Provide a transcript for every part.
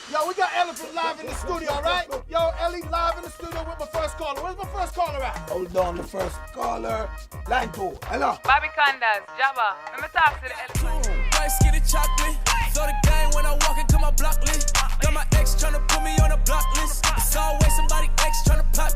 Yo, we got Elephant live in the studio, right? Yo, Ellie live in the studio with my first caller. Where's my first caller at? Hold on, the first caller. Line 2. Hello. Bobby Condas, Jabba. Let me talk to the elephant. Rice, get it chocolate. Throw the game when I walk into my block list. Got my ex tryna put me on a block list. It's always somebody ex tryna pop.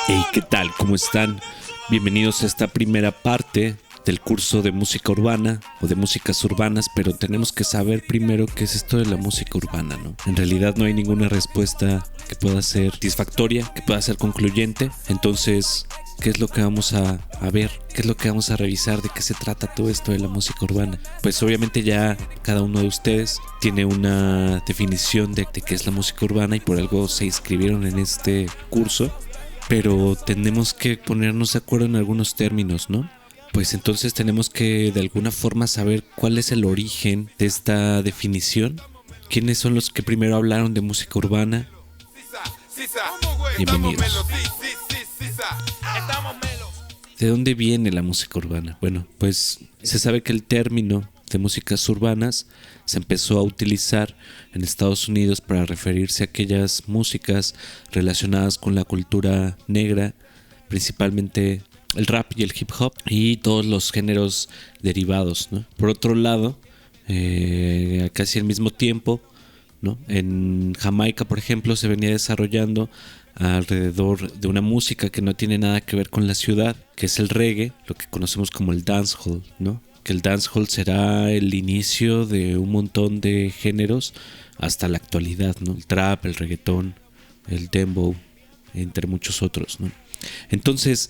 Hey, ¿qué tal? ¿Cómo están? Bienvenidos a esta primera parte del curso de música urbana o de músicas urbanas, pero tenemos que saber primero qué es esto de la música urbana, ¿no? En realidad no hay ninguna respuesta que pueda ser satisfactoria, que pueda ser concluyente. Entonces, ¿qué es lo que vamos a ver? ¿Qué es lo que vamos a revisar? ¿De qué se trata todo esto de la música urbana? Pues obviamente ya cada uno de ustedes tiene una definición de qué es la música urbana y por algo se inscribieron en este curso, pero tenemos que ponernos de acuerdo en algunos términos, ¿no? Pues entonces tenemos que de alguna forma saber cuál es el origen de esta definición. ¿Quiénes son los que primero hablaron de música urbana? Bienvenidos. ¿De dónde viene la música urbana? Bueno, pues se sabe que el término de músicas urbanas se empezó a utilizar en Estados Unidos para referirse a aquellas músicas relacionadas con la cultura negra, principalmente el rap y el hip hop y todos los géneros derivados, ¿no? Por otro lado, casi al mismo tiempo, ¿no? En Jamaica, por ejemplo, se venía desarrollando alrededor de una música que no tiene nada que ver con la ciudad, que es el reggae, lo que conocemos como el dancehall, ¿no? Que el dancehall será el inicio de un montón de géneros hasta la actualidad, ¿no? El trap, el reggaetón, el dembow, entre muchos otros, ¿no? Entonces,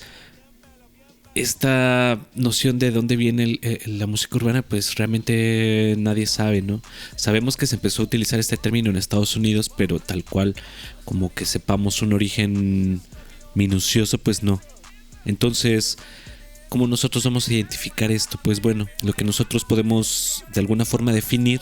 esta noción de dónde viene la música urbana, pues realmente nadie sabe, ¿no? Sabemos que se empezó a utilizar este término en Estados Unidos, pero tal cual como que sepamos un origen minucioso, pues no. Entonces, ¿cómo nosotros vamos a identificar esto? Pues bueno, lo que nosotros podemos de alguna forma definir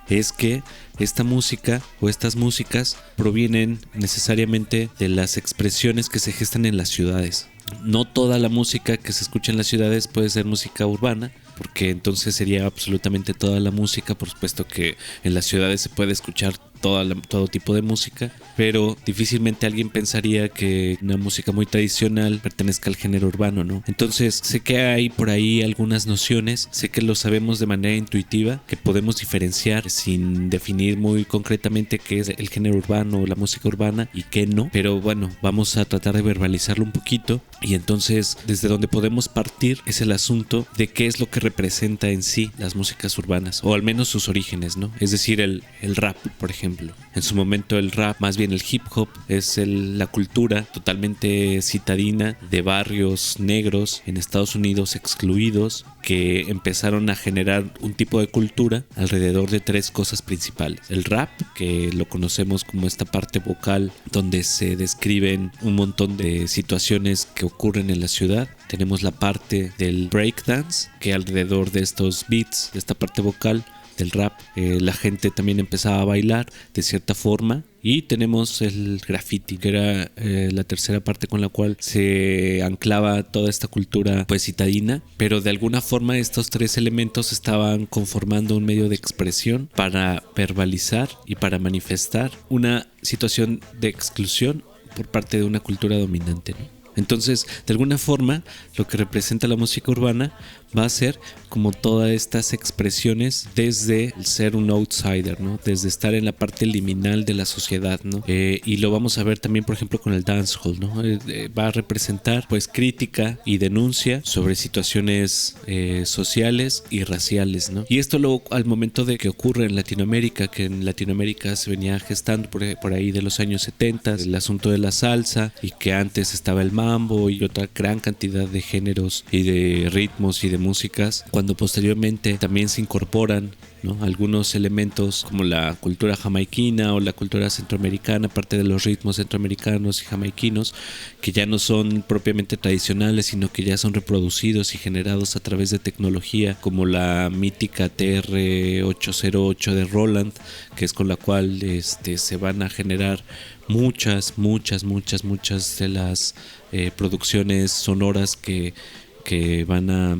es que esta música o estas músicas provienen necesariamente de las expresiones que se gestan en las ciudades. No toda la música que se escucha en las ciudades puede ser música urbana, porque entonces sería absolutamente toda la música. Por supuesto que en las ciudades se puede escuchar todo tipo de música, pero difícilmente alguien pensaría que una música muy tradicional pertenezca al género urbano, ¿no? Entonces sé que hay por ahí algunas nociones, sé que lo sabemos de manera intuitiva, que podemos diferenciar sin definir muy concretamente qué es el género urbano o la música urbana y qué no, pero bueno, vamos a tratar de verbalizarlo un poquito. Y entonces desde donde podemos partir es el asunto de qué es lo que representa en sí las músicas urbanas, o al menos sus orígenes, ¿no? Es decir, el rap, por ejemplo. En su momento el rap, más bien el hip hop, es la cultura totalmente citadina de barrios negros en Estados Unidos excluidos, que empezaron a generar un tipo de cultura alrededor de tres cosas principales. El rap, que lo conocemos como esta parte vocal donde se describen un montón de situaciones que ocurren en la ciudad. Tenemos la parte del breakdance, que alrededor de estos beats, de esta parte vocal del rap, la gente también empezaba a bailar de cierta forma. Y tenemos el graffiti, que era la tercera parte con la cual se anclaba toda esta cultura pues citadina, pero de alguna forma estos tres elementos estaban conformando un medio de expresión para verbalizar y para manifestar una situación de exclusión por parte de una cultura dominante, ¿no? Entonces, de alguna forma, lo que representa la música urbana va a ser como todas estas expresiones desde el ser un outsider, ¿no? Desde estar en la parte liminal de la sociedad, ¿no? Y lo vamos a ver también, por ejemplo, con el dancehall, ¿no? Va a representar, pues, crítica y denuncia sobre situaciones sociales y raciales, ¿no? Y esto luego, al momento de que ocurre en Latinoamérica, que en Latinoamérica se venía gestando por ahí de los años 70, el asunto de la salsa, y que antes estaba el mambo y otra gran cantidad de géneros y de ritmos y de músicas, cuando posteriormente también se incorporan, ¿no?, algunos elementos como la cultura jamaiquina o la cultura centroamericana, parte de los ritmos centroamericanos y jamaiquinos, que ya no son propiamente tradicionales, sino que ya son reproducidos y generados a través de tecnología, como la mítica TR-808 de Roland, que es con la cual se van a generar muchas de las producciones sonoras que van a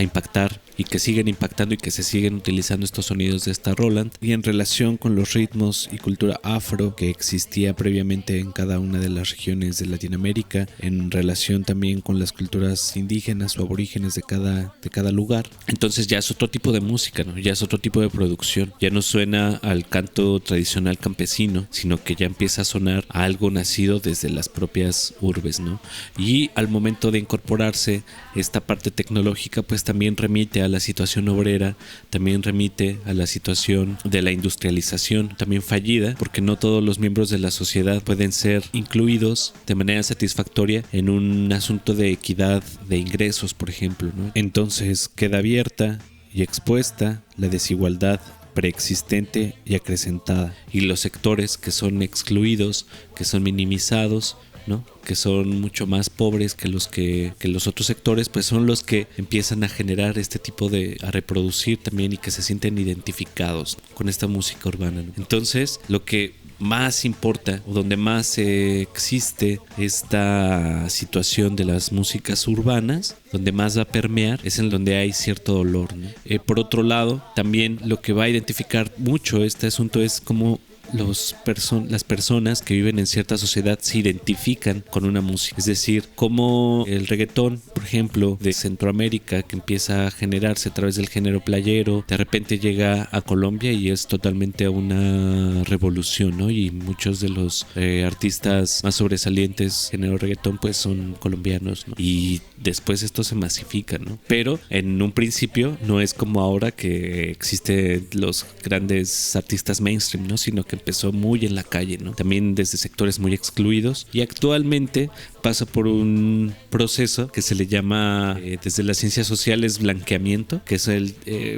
impactar y que siguen impactando y que se siguen utilizando estos sonidos de esta Roland. Y en relación con los ritmos y cultura afro que existía previamente en cada una de las regiones de Latinoamérica, en relación también con las culturas indígenas o aborígenes de cada lugar. Entonces ya es otro tipo de música, ¿no? Ya es otro tipo de producción. Ya no suena al canto tradicional campesino, sino que ya empieza a sonar a algo nacido desde las propias urbes, ¿no? Y al momento de incorporarse esta parte tecnológica, pues también remite a la situación obrera, también remite a la situación de la industrialización, también fallida, porque no todos los miembros de la sociedad pueden ser incluidos de manera satisfactoria en un asunto de equidad de ingresos, por ejemplo, ¿no? Entonces queda abierta y expuesta la desigualdad preexistente y acrecentada, y los sectores que son excluidos, que son minimizados, ¿no? Que son mucho más pobres que los otros sectores, pues son los que empiezan a generar este tipo a reproducir también, y que se sienten identificados con esta música urbana, ¿no? Entonces, lo que más importa, o donde más existe esta situación de las músicas urbanas, donde más va a permear, es en donde hay cierto dolor, ¿no? Por otro lado, también lo que va a identificar mucho este asunto es cómo las personas que viven en cierta sociedad se identifican con una música. Es decir, como el reggaetón, por ejemplo, de Centroamérica, que empieza a generarse a través del género playero, de repente llega a Colombia y es totalmente una revolución, ¿no? Y muchos de los artistas más sobresalientes género reggaetón pues son colombianos, ¿no? Y después esto se masifica, ¿no? Pero en un principio no es como ahora que existen los grandes artistas mainstream, ¿no? Sino que empezó muy en la calle, ¿no? También desde sectores muy excluidos, y actualmente pasa por un proceso que se le llama desde las ciencias sociales blanqueamiento, que es el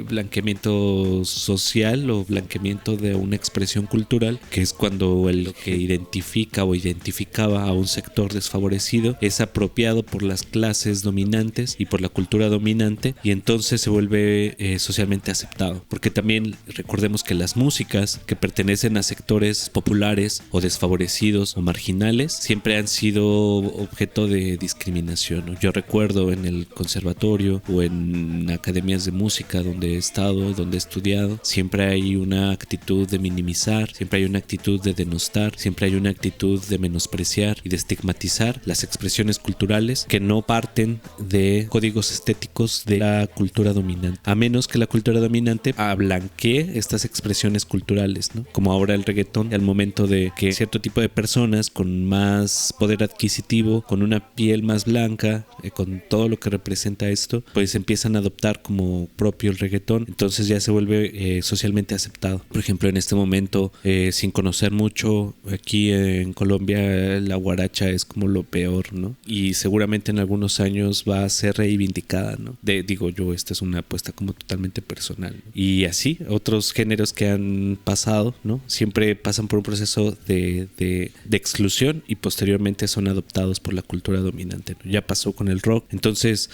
blanqueamiento social o blanqueamiento de una expresión cultural, que es cuando el que identifica o identificaba a un sector desfavorecido es apropiado por las clases dominantes y por la cultura dominante, y entonces se vuelve socialmente aceptado, porque también recordemos que las músicas que pertenecen a sectores populares o desfavorecidos o marginales siempre han sido objeto de discriminación, ¿no? Yo recuerdo en el conservatorio o en academias de música donde he estado, donde he estudiado, siempre hay una actitud de minimizar, siempre hay una actitud de denostar, siempre hay una actitud de menospreciar y de estigmatizar las expresiones culturales que no parten de códigos estéticos de la cultura dominante, a menos que la cultura dominante ablanquee estas expresiones culturales, ¿no? Como ahora el reggaetón, al momento de que cierto tipo de personas con más poder adquisitivo, con una piel más blanca, con todo lo que representa esto, pues empiezan a adoptar como propio el reggaetón, entonces ya se vuelve socialmente aceptado. Por ejemplo, en este momento, sin conocer mucho, aquí en Colombia la guaracha es como lo peor, ¿no? Y seguramente en algunos años va a ser reivindicada, ¿no? Digo yo, esta es una apuesta como totalmente personal, ¿no? Y así, otros géneros que han pasado, ¿no? Siempre pasan por un proceso de exclusión y posteriormente son adoptados por la cultura dominante, ¿no? Ya pasó con el rock. Entonces,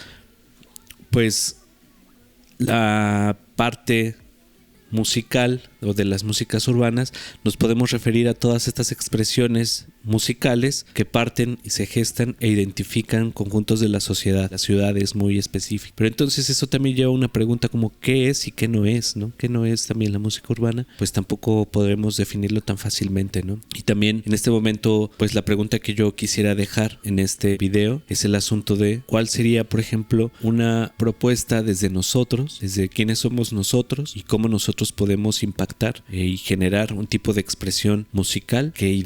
pues la parte musical o de las músicas urbanas, nos podemos referir a todas estas expresiones musicales que parten y se gestan e identifican conjuntos de la sociedad. La ciudad es muy específica. Pero entonces eso también lleva a una pregunta como ¿qué es y qué no es, ¿no? ¿Qué no es también la música urbana? Pues tampoco podremos definirlo tan fácilmente, ¿no? Y también en este momento, pues la pregunta que yo quisiera dejar en este video es el asunto de cuál sería, por ejemplo, una propuesta desde nosotros, desde quiénes somos nosotros y cómo nosotros podemos impactar y generar un tipo de expresión musical que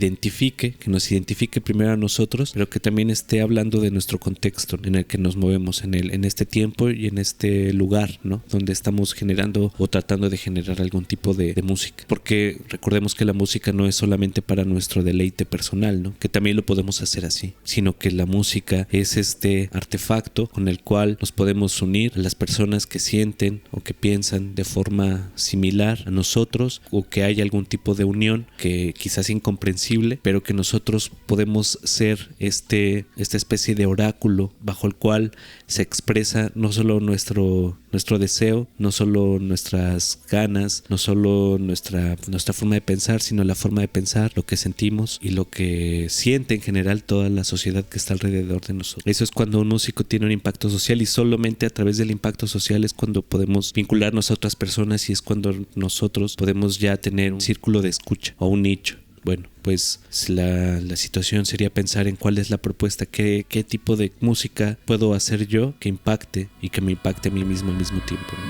nos identifique primero a nosotros, pero que también esté hablando de nuestro contexto en el que nos movemos en este tiempo y en este lugar, ¿no? Donde estamos generando o tratando de generar algún tipo de música. Porque recordemos que la música no es solamente para nuestro deleite personal, ¿no? Que también lo podemos hacer así, sino que la música es este artefacto con el cual nos podemos unir a las personas que sienten o que piensan de forma similar a nosotros, o que hay algún tipo de unión que quizás incomprensible, pero que nosotros nosotros podemos ser esta especie de oráculo bajo el cual se expresa no solo nuestro deseo, no solo nuestras ganas, no solo nuestra forma de pensar, sino la forma de pensar, lo que sentimos y lo que siente en general toda la sociedad que está alrededor de nosotros. Eso es cuando un músico tiene un impacto social, y solamente a través del impacto social es cuando podemos vincularnos a otras personas, y es cuando nosotros podemos ya tener un círculo de escucha o un nicho. Bueno, pues la situación sería pensar en cuál es la propuesta, qué tipo de música puedo hacer yo que impacte y que me impacte a mí mismo al mismo tiempo, ¿no?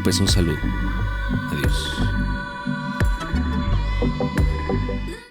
Pues un saludo. Adiós.